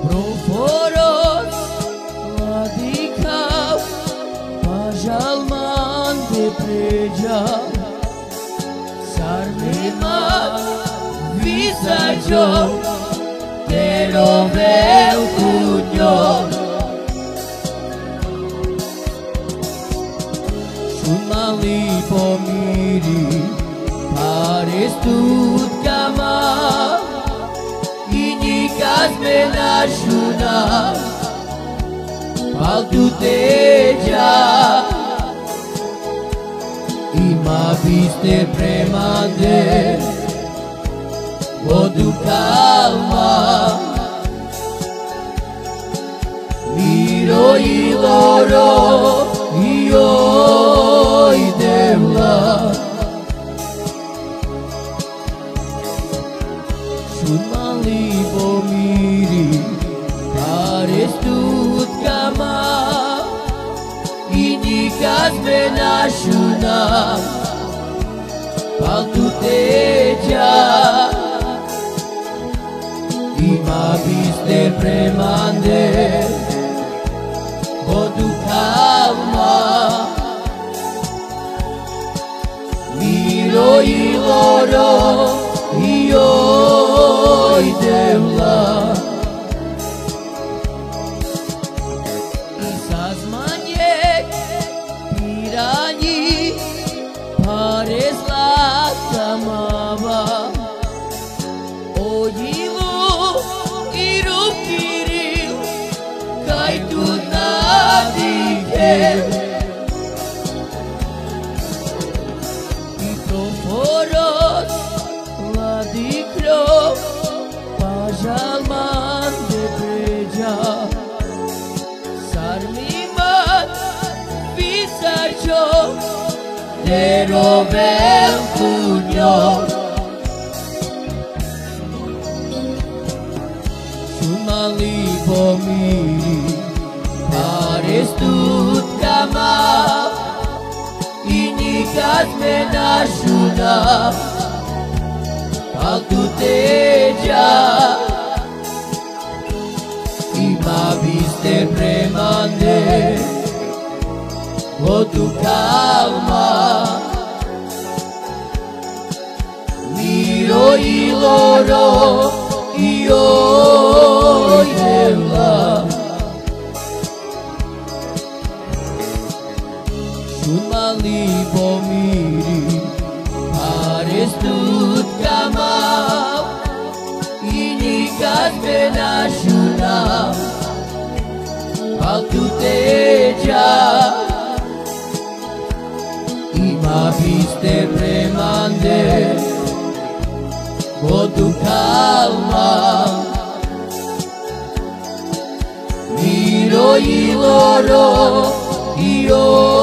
Proforos ladikau pajalman de preja sarmimat visajo pero veu kunyo Sumali pomiri parestut kama Inikas menashuna Paltu teja Ima viste premande Vodu calma Miro I loro Io I devla Sumali pomiri Parestut kama Inikas menashuna Paltu teja Ima viste premande Vodu calma Miro I loro Io I devla Isas manjek Pirani Pares latamava Ojilu Irup kiril Kai tu nadikel Proforos ladikro pajalman de preja sarmimat visajo pero bel kunyo Sumali pomiri parestut kama Inikas menashuna Paltu teja Ima viste premande Vodu calma Miro I loro Io I devla Sumali pomiri Parestut kama Inikas menashuna Paltu teja Ima viste premande Vodu calma Miro I loro Io